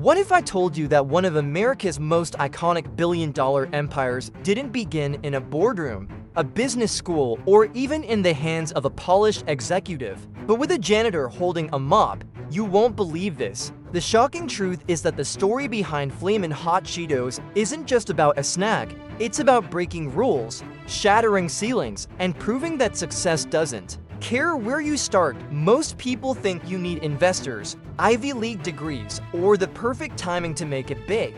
What if I told you that one of America's most iconic billion-dollar empires didn't begin in a boardroom, a business school, or even in the hands of a polished executive, but with a janitor holding a mop? You won't believe this. The shocking truth is that the story behind Flamin Hot Cheetos isn't just about a snack. It's about breaking rules, shattering ceilings, and proving that success doesn't care where you start. Most people think you need investors, Ivy League degrees, or the perfect timing to make it big.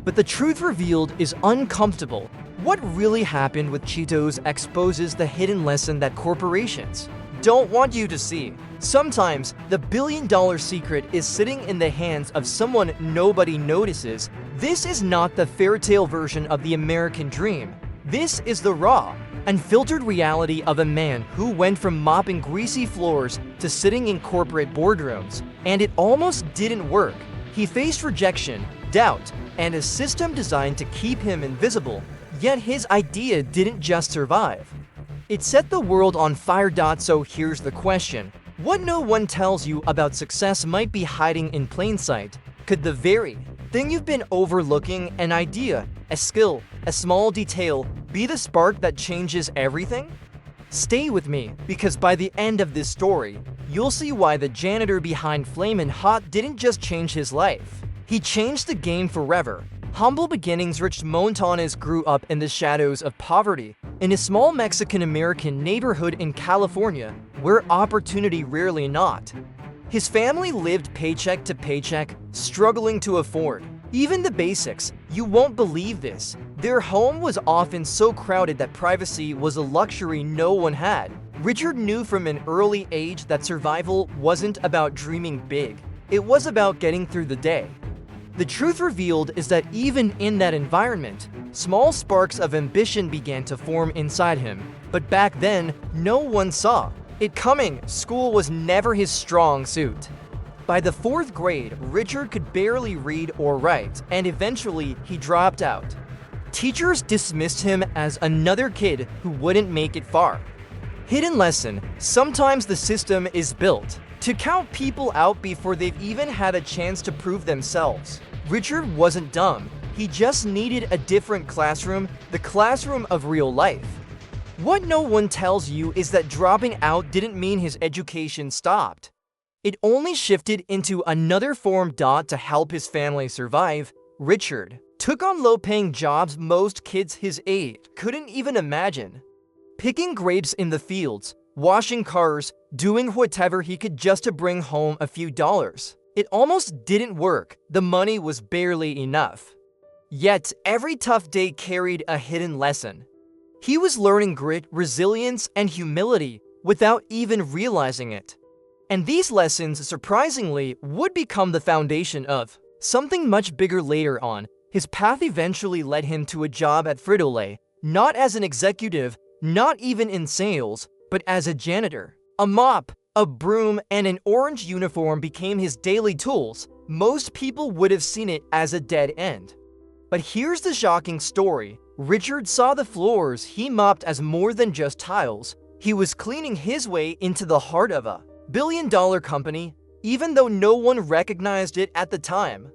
But the truth revealed is uncomfortable. What really happened with Cheetos exposes the hidden lesson that corporations don't want you to see. Sometimes, the billion-dollar secret is sitting in the hands of someone nobody notices. This is not the fairytale version of the American dream. This is the raw, unfiltered reality of a man who went from mopping greasy floors to sitting in corporate boardrooms. And it almost didn't work. He faced rejection, doubt, and a system designed to keep him invisible. Yet his idea didn't just survive. It set the world on fire. So here's the question. What no one tells you about success might be hiding in plain sight. Could the very thing you've been overlooking, an idea, a skill, a small detail, be the spark that changes everything? Stay with me, because by the end of this story, you'll see why the janitor behind Flamin Hot didn't just change his life. He changed the game forever. Humble beginnings. Richard Montañez grew up in the shadows of poverty, in a small Mexican-American neighborhood in California, where opportunity rarely knocked. His family lived paycheck to paycheck, struggling to afford even the basics. You won't believe this. Their home was often so crowded that privacy was a luxury no one had. Richard knew from an early age that survival wasn't about dreaming big. It was about getting through the day. The truth revealed is that even in that environment, small sparks of ambition began to form inside him. But back then, no one saw it coming. School was never his strong suit. By the 4th grade, Richard could barely read or write, and eventually he dropped out. Teachers dismissed him as another kid who wouldn't make it far. Hidden lesson: sometimes the system is built to count people out before they've even had a chance to prove themselves. Richard wasn't dumb. He just needed a different classroom, the classroom of real life. What no one tells you is that dropping out didn't mean his education stopped. It only shifted into another form. To help his family survive, Richard took on low-paying jobs most kids his age couldn't even imagine. Picking grapes in the fields, washing cars, doing whatever he could just to bring home a few dollars. It almost didn't work. The money was barely enough. Yet, every tough day carried a hidden lesson. He was learning grit, resilience, and humility without even realizing it. And these lessons, surprisingly, would become the foundation of something much bigger later on. His path eventually led him to a job at Frito-Lay, not as an executive, not even in sales, but as a janitor. A mop, a broom, and an orange uniform became his daily tools. Most people would have seen it as a dead end. But here's the shocking story. Richard saw the floors he mopped as more than just tiles. He was cleaning his way into the heart of a billion-dollar company, even though no one recognized it at the time.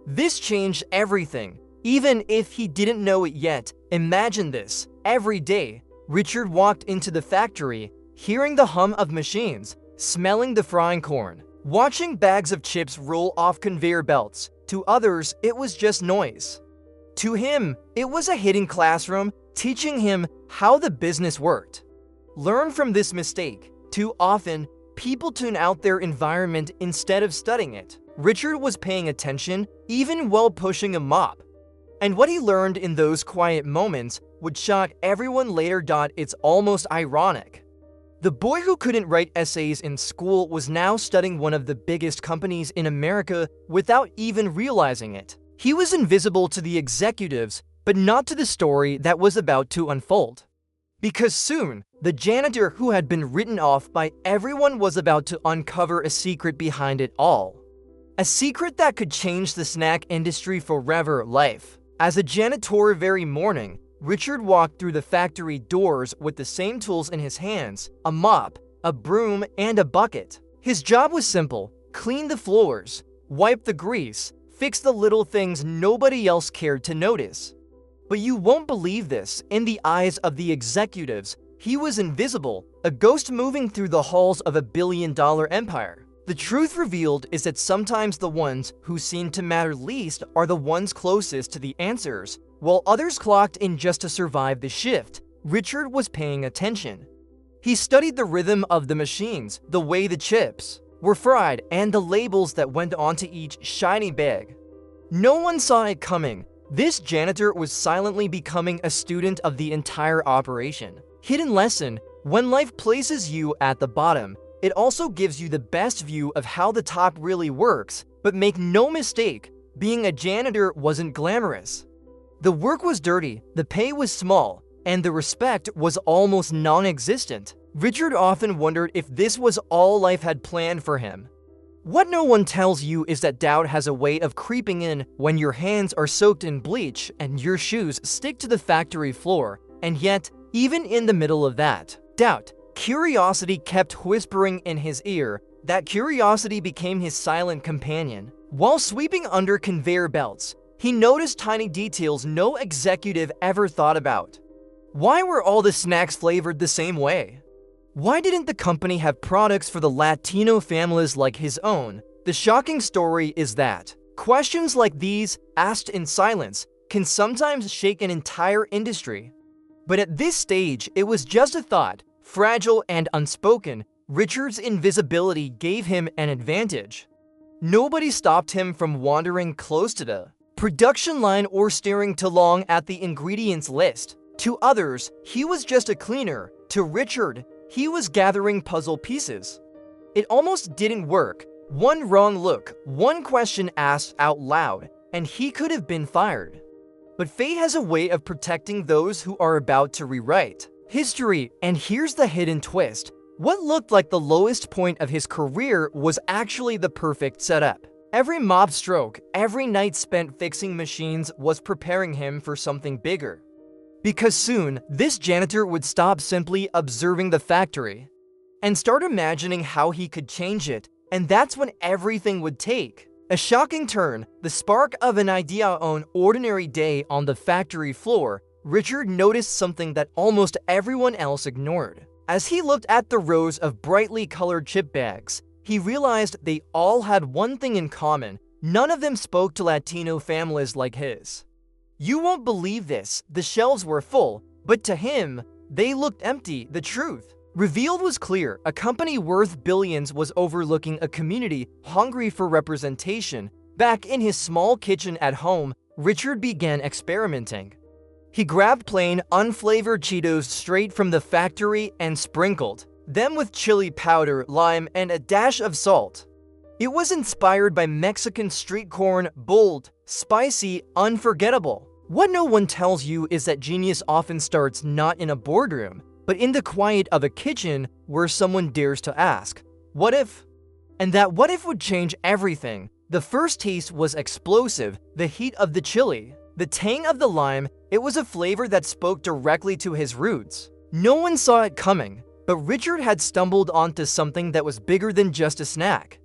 This changed everything, even if he didn't know it yet. Imagine this. Every day, Richard walked into the factory, hearing the hum of machines, smelling the frying corn, watching bags of chips roll off conveyor belts. To others, it was just noise. To him, it was a hidden classroom, teaching him how the business worked. Learn from this mistake. Too often, people tune out their environment instead of studying it. Richard was paying attention, even while pushing a mop. And what he learned in those quiet moments would shock everyone later. It's almost ironic. The boy who couldn't write essays in school was now studying one of the biggest companies in America without even realizing it. He was invisible to the executives, but not to the story that was about to unfold. Because soon, the janitor who had been written off by everyone was about to uncover a secret behind it all. A secret that could change the snack industry forever. Life. As a janitor very morning, Richard walked through the factory doors with the same tools in his hands: a mop, a broom, and a bucket. His job was simple: clean the floors, wipe the grease, fix the little things nobody else cared to notice. But you won't believe this, in the eyes of the executives, he was invisible, a ghost moving through the halls of a billion-dollar empire. The truth revealed is that sometimes the ones who seem to matter least are the ones closest to the answers. While others clocked in just to survive the shift, Richard was paying attention. He studied the rhythm of the machines, the way the chips were fried, and the labels that went onto each shiny bag. No one saw it coming. This janitor was silently becoming a student of the entire operation. Hidden lesson: when life places you at the bottom, it also gives you the best view of how the top really works. But make no mistake, being a janitor wasn't glamorous. The work was dirty, the pay was small, and the respect was almost non-existent. Richard often wondered if this was all life had planned for him. What no one tells you is that doubt has a way of creeping in when your hands are soaked in bleach and your shoes stick to the factory floor. And yet, even in the middle of that doubt, curiosity kept whispering in his ear. That curiosity became his silent companion. While sweeping under conveyor belts, he noticed tiny details no executive ever thought about. Why were all the snacks flavored the same way? Why didn't the company have products for the Latino families like his own? The shocking story is that questions like these, asked in silence, can sometimes shake an entire industry. But at this stage, it was just a thought, fragile and unspoken. Richard's invisibility gave him an advantage. Nobody stopped him from wandering close to the production line or staring too long at the ingredients list. To others, he was just a cleaner. To Richard, he was gathering puzzle pieces. It almost didn't work. One wrong look, one question asked out loud, and he could have been fired. But fate has a way of protecting those who are about to rewrite history, and here's the hidden twist. What looked like the lowest point of his career was actually the perfect setup. Every mop stroke, every night spent fixing machines was preparing him for something bigger. Because soon, this janitor would stop simply observing the factory and start imagining how he could change it, and that's when everything would take a shocking turn. The spark of an idea. On an ordinary day on the factory floor, Richard noticed something that almost everyone else ignored. As he looked at the rows of brightly colored chip bags, he realized they all had one thing in common: none of them spoke to Latino families like his. You won't believe this, the shelves were full, but to him, they looked empty. The truth revealed was clear: a company worth billions was overlooking a community hungry for representation. Back in his small kitchen at home, Richard began experimenting. He grabbed plain, unflavored Cheetos straight from the factory and sprinkled them with chili powder, lime, and a dash of salt. It was inspired by Mexican street corn, bold, spicy, unforgettable. What no one tells you is that genius often starts not in a boardroom, but in the quiet of a kitchen where someone dares to ask, what if? And that what if would change everything. The first taste was explosive: the heat of the chili, the tang of the lime. It was a flavor that spoke directly to his roots. No one saw it coming, but Richard had stumbled onto something that was bigger than just a snack.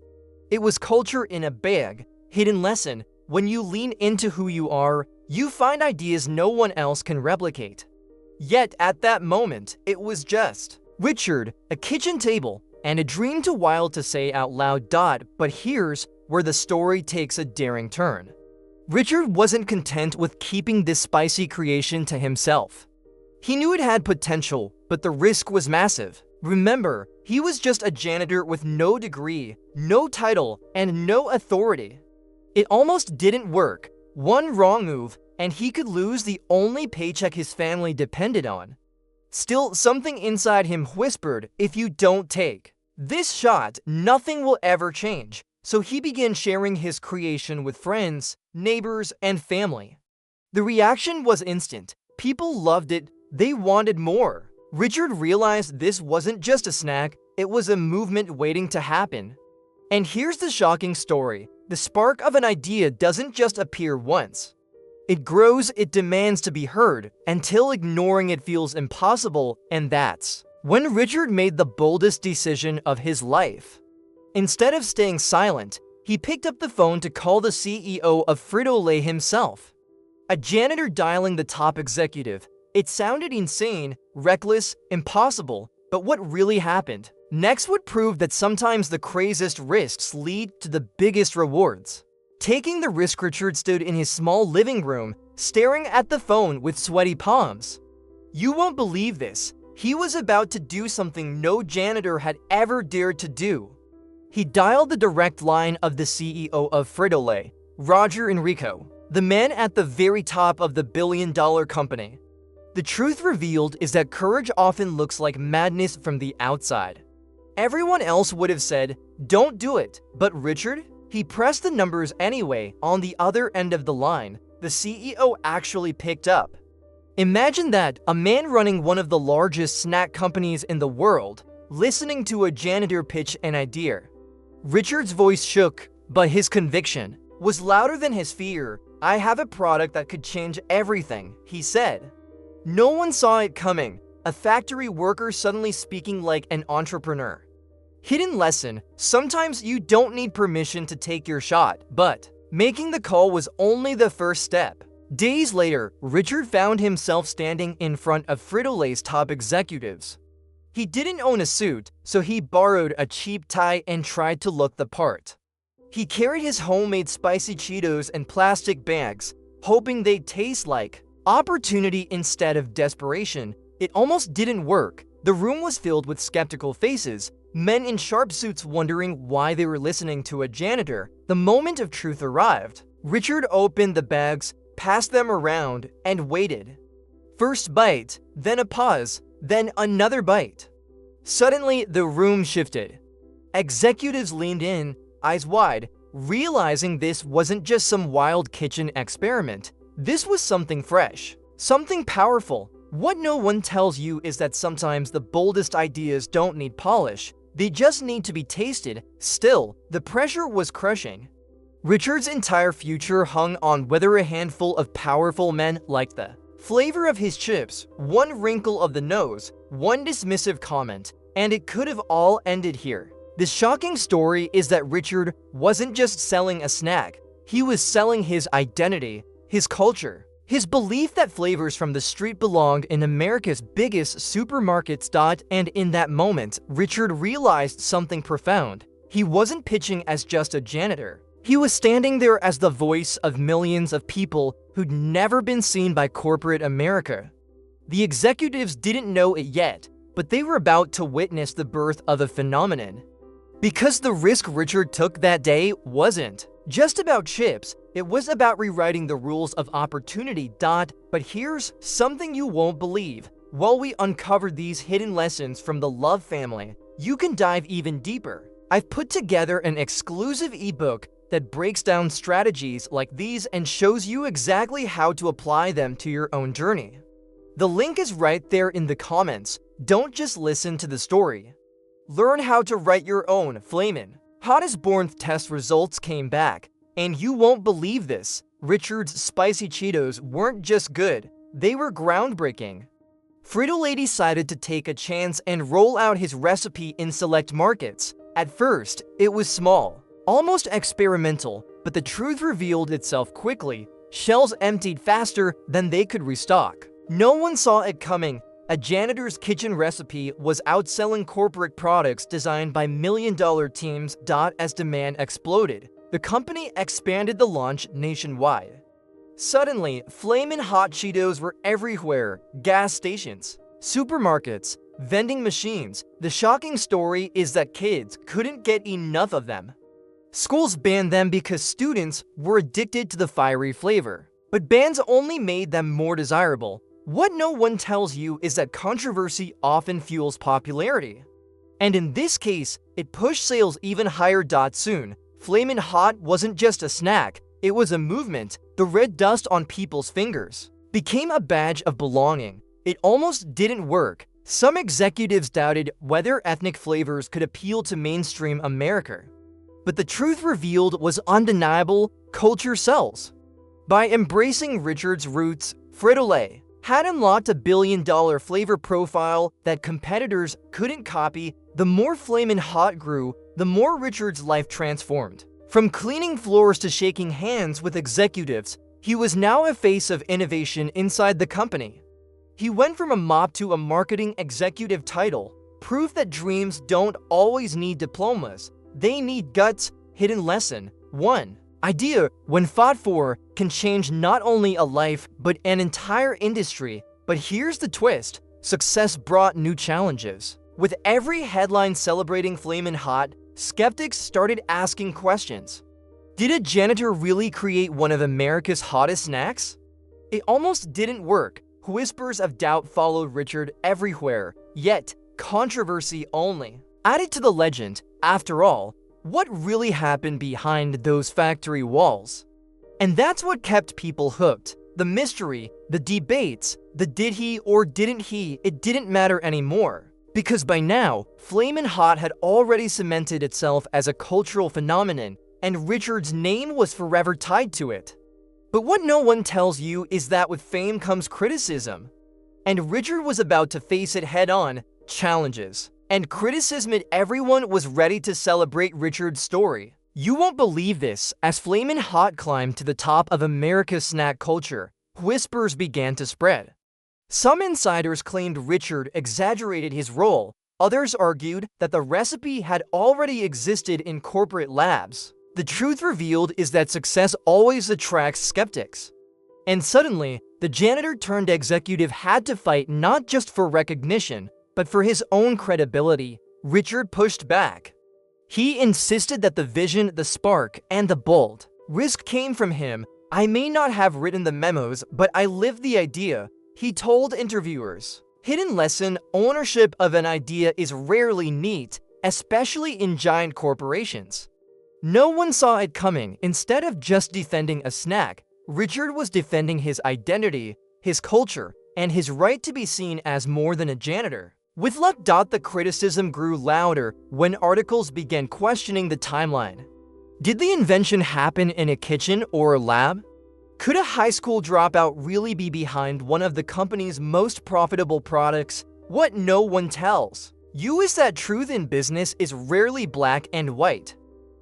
It was culture in a bag. Hidden lesson: when you lean into who you are, you find ideas no one else can replicate. Yet at that moment, it was just Richard, a kitchen table, and a dream too wild to say out loud. But here's where the story takes a daring turn. Richard wasn't content with keeping this spicy creation to himself. He knew it had potential, but the risk was massive. Remember, he was just a janitor with no degree, no title, and no authority. It almost didn't work. One wrong move, and he could lose the only paycheck his family depended on. Still, something inside him whispered, if you don't take this shot, nothing will ever change. So he began sharing his creation with friends, neighbors, and family. The reaction was instant. People loved it. They wanted more. Richard realized this wasn't just a snack, it was a movement waiting to happen. And here's the shocking story. The spark of an idea doesn't just appear once. It grows, it demands to be heard, until ignoring it feels impossible, and that's when Richard made the boldest decision of his life. Instead of staying silent, He picked up the phone to call the CEO of Frito-Lay himself. A janitor dialing the top executive. It sounded insane, reckless, impossible, but what really happened next would prove that sometimes the craziest risks lead to the biggest rewards. Taking the risk, Richard stood in his small living room, staring at the phone with sweaty palms. You won't believe this. He was about to do something no janitor had ever dared to do. He dialed the direct line of the CEO of Frito-Lay, Roger Enrico, the man at the very top of the billion-dollar company. The truth revealed is that courage often looks like madness from the outside. Everyone else would have said, "Don't do it," but Richard? He pressed the numbers anyway. On the other end of the line, the CEO actually picked up. Imagine that, a man running one of the largest snack companies in the world, listening to a janitor pitch an idea. Richard's voice shook, but his conviction was louder than his fear. "I have a product that could change everything," he said. No one saw it coming, a factory worker suddenly speaking like an entrepreneur. Hidden lesson: sometimes you don't need permission to take your shot, but making the call was only the first step. Days later, Richard found himself standing in front of Frito-Lay's top executives. He didn't own a suit, so he borrowed a cheap tie and tried to look the part. He carried his homemade spicy Cheetos in plastic bags, hoping they'd taste like opportunity instead of desperation. It almost didn't work. The room was filled with skeptical faces, men in sharp suits wondering why they were listening to a janitor. The moment of truth arrived. Richard opened the bags, passed them around, and waited. First bite, then a pause, then another bite. Suddenly, the room shifted. Executives leaned in, eyes wide, realizing this wasn't just some wild kitchen experiment. This was something fresh, something powerful. What no one tells you is that sometimes the boldest ideas don't need polish, they just need to be tasted. Still, the pressure was crushing. Richard's entire future hung on whether a handful of powerful men liked the flavor of his chips, one wrinkle of the nose, one dismissive comment, and it could have all ended here. The shocking story is that Richard wasn't just selling a snack, he was selling his identity, his culture, his belief that flavors from the street belonged in America's biggest supermarkets. And in that moment, Richard realized something profound. He wasn't pitching as just a janitor. He was standing there as the voice of millions of people who'd never been seen by corporate America. The executives didn't know it yet, but they were about to witness the birth of a phenomenon. Because the risk Richard took that day wasn't just about chips, it was about rewriting the rules of opportunity. But here's something you won't believe. While we uncovered these hidden lessons from the Love family, you can dive even deeper. I've put together an exclusive ebook that breaks down strategies like these and shows you exactly how to apply them to your own journey. The link is right there in the comments. Don't just listen to the story. Learn how to write your own Flamin' Hot Born test results came back, and you won't believe this. Richard's spicy Cheetos weren't just good, they were groundbreaking. Frito-Lay decided to take a chance and roll out his recipe in select markets. At first, it was small, almost experimental, but the truth revealed itself quickly. Shelves emptied faster than they could restock. No one saw it coming. A janitor's kitchen recipe was outselling corporate products designed by million-dollar teams. As demand exploded, the company expanded the launch nationwide. Suddenly, Flamin' Hot Cheetos were everywhere: gas stations, supermarkets, vending machines. The shocking story is that kids couldn't get enough of them. Schools banned them because students were addicted to the fiery flavor. But bans only made them more desirable. What no one tells you is that controversy often fuels popularity. And in this case, it pushed sales even higher. Soon, Flamin' Hot wasn't just a snack, it was a movement. The red dust on people's fingers became a badge of belonging. It almost didn't work. Some executives doubted whether ethnic flavors could appeal to mainstream America. But the truth revealed was undeniable: culture sells. By embracing Richard's roots, Frito-Lay had unlocked a billion-dollar flavor profile that competitors couldn't copy. The more Flamin' Hot grew, the more Richard's life transformed. From cleaning floors to shaking hands with executives, he was now a face of innovation inside the company. He went from a mop to a marketing executive title, proof that dreams don't always need diplomas, they need guts. Hidden lesson 1. Idea, when fought for, can change not only a life but an entire industry. But here's the twist, success brought new challenges. With every headline celebrating Flamin' Hot, skeptics started asking questions. Did a janitor really create one of America's hottest snacks? It almost didn't work. Whispers of doubt followed Richard everywhere, yet controversy only added to the legend. After all, what really happened behind those factory walls? And that's what kept people hooked. The mystery, the debates, the did he or didn't he, it didn't matter anymore. Because by now, Flamin' Hot had already cemented itself as a cultural phenomenon, and Richard's name was forever tied to it. But what no one tells you is that with fame comes criticism. And Richard was about to face it head-on, challenges, and criticism. Everyone was ready to celebrate Richard's story. You won't believe this, as Flamin' Hot climbed to the top of America's snack culture, whispers began to spread. Some insiders claimed Richard exaggerated his role. Others argued that the recipe had already existed in corporate labs. The truth revealed is that success always attracts skeptics. And suddenly, the janitor-turned-executive had to fight not just for recognition, but for his own credibility. Richard pushed back. He insisted that the vision, the spark, and the bold risk came from him. "I may not have written the memos, but I lived the idea," he told interviewers. Hidden lesson, ownership of an idea is rarely neat, especially in giant corporations. No one saw it coming. Instead of just defending a snack, Richard was defending his identity, his culture, and his right to be seen as more than a janitor. With luck, the criticism grew louder when articles began questioning the timeline. Did the invention happen in a kitchen or a lab? Could a high school dropout really be behind one of the company's most profitable products? What no one tells you is that truth in business is rarely black and white.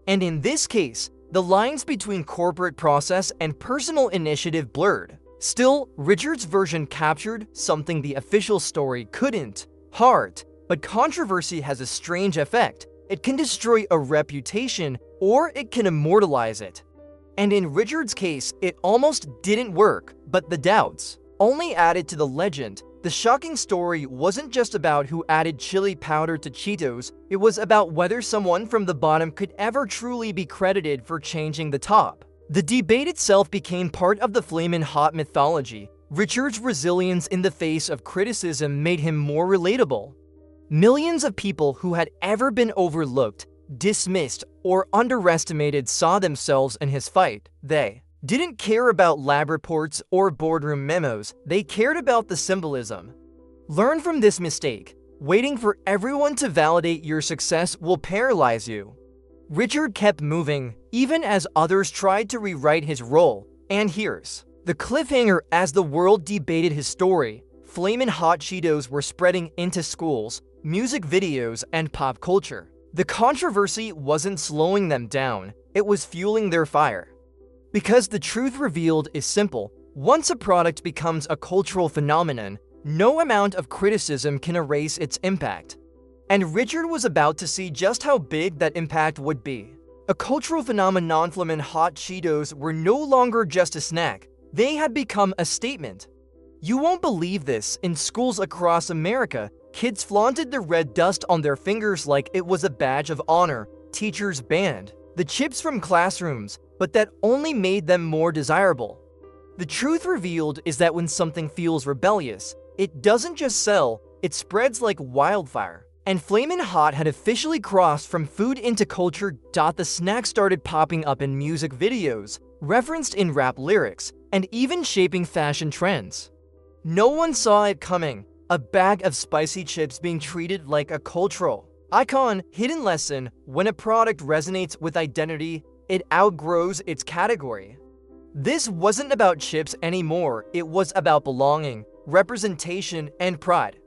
And in this case, the lines between corporate process and personal initiative blurred. Still, Richard's version captured something the official story couldn't. Heart. But controversy has a strange effect. It can destroy a reputation, or it can immortalize it. And in Richard's case, it almost didn't work, but the doubts only added to the legend. The shocking story wasn't just about who added chili powder to Cheetos, it was about whether someone from the bottom could ever truly be credited for changing the top. The debate itself became part of the Flamin' Hot mythology. Richard's resilience in the face of criticism made him more relatable. Millions of people who had ever been overlooked, dismissed, or underestimated saw themselves in his fight. They didn't care about lab reports or boardroom memos, they cared about the symbolism. Learn from this mistake. Waiting for everyone to validate your success will paralyze you. Richard kept moving, even as others tried to rewrite his role. And here's the cliffhanger. As the world debated his story, Flamin' Hot Cheetos were spreading into schools, music videos, and pop culture. The controversy wasn't slowing them down, it was fueling their fire. Because the truth revealed is simple, once a product becomes a cultural phenomenon, no amount of criticism can erase its impact. And Richard was about to see just how big that impact would be. A cultural phenomenon. Flamin' Hot Cheetos were no longer just a snack, they had become a statement. You won't believe this, in schools across America, kids flaunted the red dust on their fingers like it was a badge of honor. Teachers banned the chips from classrooms, but that only made them more desirable. The truth revealed is that when something feels rebellious, it doesn't just sell, it spreads like wildfire. And Flamin' Hot had officially crossed from food into culture. The snack started popping up in music videos, referenced in rap lyrics, and even shaping fashion trends. No one saw it coming. A bag of spicy chips being treated like a cultural icon. Hidden lesson, when a product resonates with identity, it outgrows its category. This wasn't about chips anymore, it was about belonging, representation, and pride.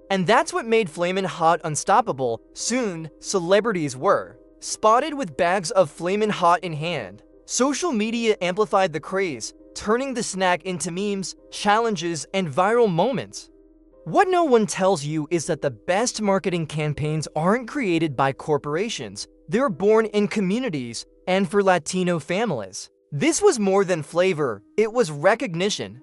And that's what made Flamin' Hot unstoppable. Soon, celebrities were spotted with bags of Flamin Hot in hand. Social media amplified the craze, turning the snack into memes, challenges, and viral moments. What no one tells you is that the best marketing campaigns aren't created by corporations. They're born in communities and for Latino families. This was more than flavor, it was recognition.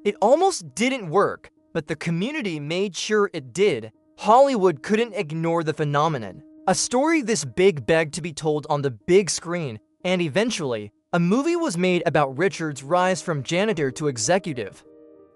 It almost didn't work, but the community made sure it did. Hollywood couldn't ignore the phenomenon. A story this big begged to be told on the big screen, and eventually, a movie was made about Richard's rise from janitor to executive.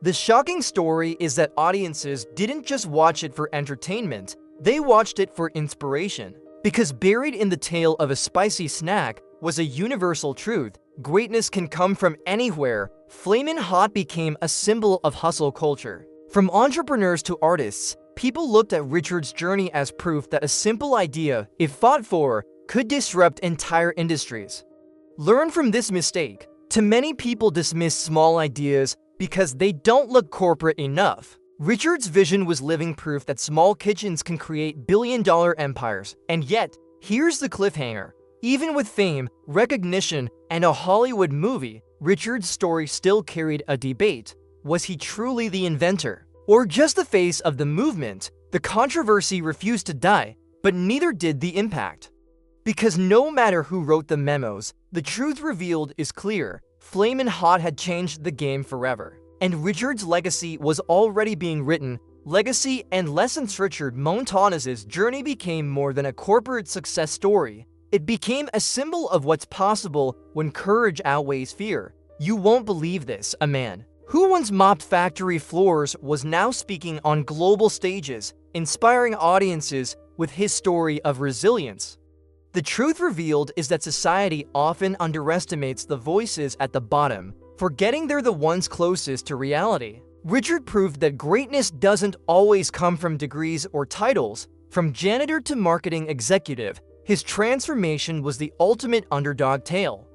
The shocking story is that audiences didn't just watch it for entertainment, they watched it for inspiration. Because buried in the tail of a spicy snack was a universal truth: greatness can come from anywhere. Flamin' Hot became a symbol of hustle culture. From entrepreneurs to artists, people looked at Richard's journey as proof that a simple idea, if fought for, could disrupt entire industries. Learn from this mistake. Too many people dismiss small ideas because they don't look corporate enough. Richard's vision was living proof that small kitchens can create billion-dollar empires. And yet, here's the cliffhanger. Even with fame, recognition, and a Hollywood movie, Richard's story still carried a debate. Was he truly the inventor, or just the face of the movement? The controversy refused to die, but neither did the impact. Because no matter who wrote the memos, the truth revealed is clear. Flamin' Hot had changed the game forever. And Richard's legacy was already being written. Legacy and lessons. Richard Montañez's journey became more than a corporate success story. It became a symbol of what's possible when courage outweighs fear. You won't believe this. A man who once mopped factory floors was now speaking on global stages, inspiring audiences with his story of resilience. The truth revealed is that society often underestimates the voices at the bottom, forgetting they're the ones closest to reality. Richard proved that greatness doesn't always come from degrees or titles. From janitor to marketing executive, his transformation was the ultimate underdog tale.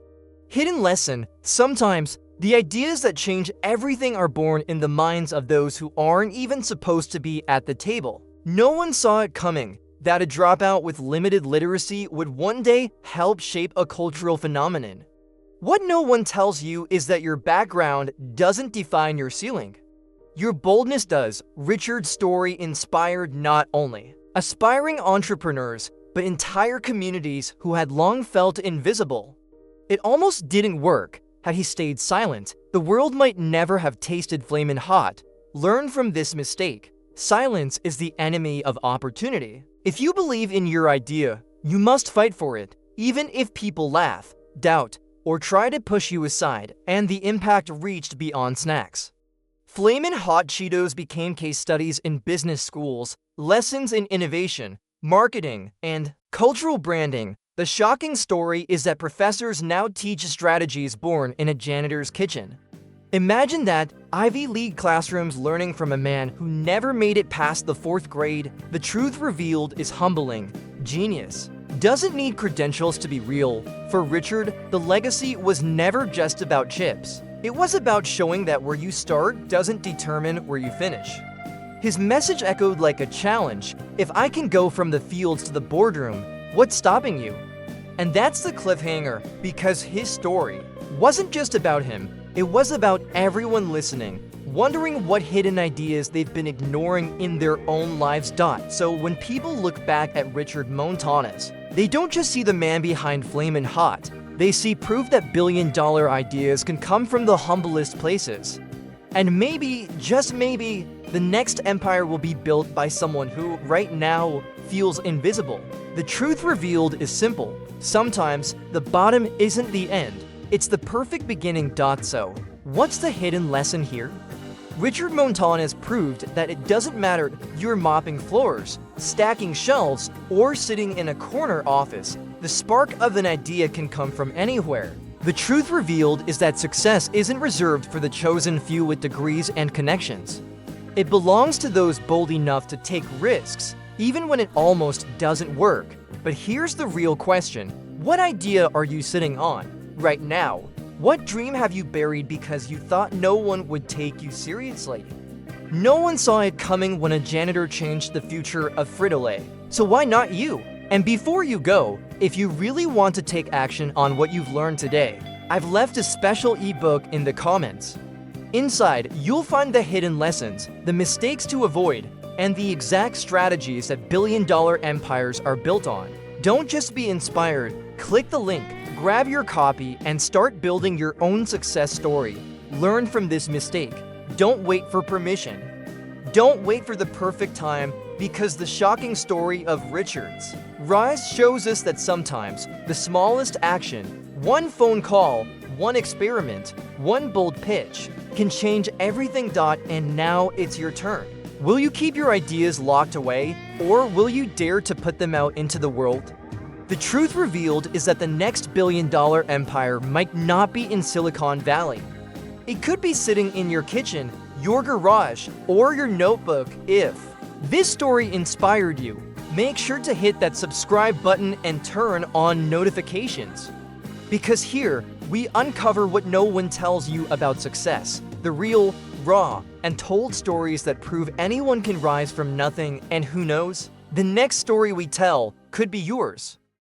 Hidden lesson: sometimes, the ideas that change everything are born in the minds of those who aren't even supposed to be at the table. No one saw it coming that a dropout with limited literacy would one day help shape a cultural phenomenon. What no one tells you is that your background doesn't define your ceiling. Your boldness does. Richard's story inspired not only aspiring entrepreneurs, but entire communities who had long felt invisible. It almost didn't work. Had he stayed silent, the world might never have tasted Flamin' Hot. Learn from this mistake. Silence is the enemy of opportunity. If you believe in your idea, you must fight for it, even if people laugh, doubt, or try to push you aside, and the impact reached beyond snacks. Flamin' Hot Cheetos became case studies in business schools, lessons in innovation, marketing, and cultural branding. The shocking story is that professors now teach strategies born in a janitor's kitchen. Imagine that, Ivy League classrooms learning from a man who never made it past the 4th grade. The truth revealed is humbling. Genius doesn't need credentials to be real. For Richard, the legacy was never just about chips. It was about showing that where you start doesn't determine where you finish. His message echoed like a challenge: if I can go from the fields to the boardroom, what's stopping you? And that's the cliffhanger, because his story wasn't just about him. It was about everyone listening, wondering what hidden ideas they've been ignoring in their own lives. So when people look back at Richard Montañez, they don't just see the man behind Flamin' Hot. They see proof that billion-dollar ideas can come from the humblest places. And maybe, just maybe, the next empire will be built by someone who, right now, feels invisible. The truth revealed is simple. Sometimes, the bottom isn't the end. It's the perfect beginning. So, what's the hidden lesson here? Richard Montañez proved that it doesn't matter if you're mopping floors, stacking shelves, or sitting in a corner office. The spark of an idea can come from anywhere. The truth revealed is that success isn't reserved for the chosen few with degrees and connections. It belongs to those bold enough to take risks, even when it almost doesn't work. But here's the real question: what idea are you sitting on right now? What dream have you buried because you thought no one would take you seriously? No one saw it coming when a janitor changed the future of Frito-Lay. So why not you? And before you go, if you really want to take action on what you've learned today, I've left a special ebook in the comments. Inside, you'll find the hidden lessons, the mistakes to avoid, and the exact strategies that billion-dollar empires are built on. Don't just be inspired. Click the link, grab your copy, and start building your own success story. Learn from this mistake. Don't wait for permission. Don't wait for the perfect time, because the shocking story of Richard's rise shows us that sometimes the smallest action, one phone call, one experiment, one bold pitch, can change everything. And now it's your turn. Will you keep your ideas locked away, or will you dare to put them out into the world? The truth revealed is that the next billion-dollar empire might not be in Silicon Valley. It could be sitting in your kitchen, your garage, or your notebook. If this story inspired you, make sure to hit that subscribe button and turn on notifications. Because here, we uncover what no one tells you about success, the real, raw, and told stories that prove anyone can rise from nothing, and who knows, the next story we tell could be yours.